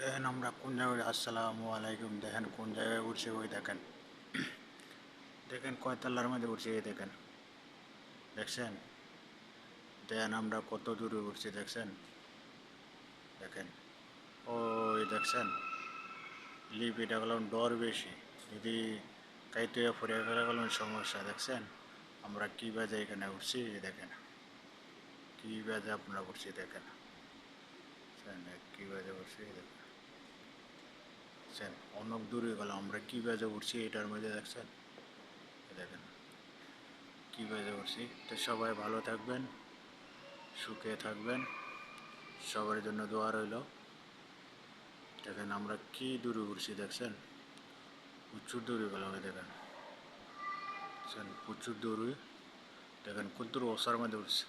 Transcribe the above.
দেখেন আমরা কোন জায়গায় আসসালামু আলাইকুম। দেখেন কোন জায়গায় উঠছি, ওই দেখেন দেখেন কয়তলার মধ্যে উঠছি, এই দেখেন, দেখছেন? দেখেন আমরা কত দূরে উঠছি, দেখছেন? দেখেন, ওই দেখছেন লিপ, এটা গেলাম ডর বেশি, যদি কাইতে ফুরিয়ে ফেলে গেলাম সমস্যা। দেখছেন আমরা কী বাজে এখানে উঠছি, দেখেন কী বাজে আপনারা উঠছি, দেখেন কী বাজে উঠছি, দেখেন অনেক দূরে গেলাম আমরা, কী বাজে উঠছি এটার মধ্যে, দেখছেন? দেখেন কী বাজে উঠছি। তো সবাই ভালো থাকবেন, সুখে থাকবেন, সবার জন্য দোয়া রইল। দেখেন আমরা কি দূরে উঠছি, দেখছেন? প্রচুর দূরে গেলাম, দেখেন প্রচুর দূরে। দেখেন কত দূর ওসার মধ্যে উঠছি।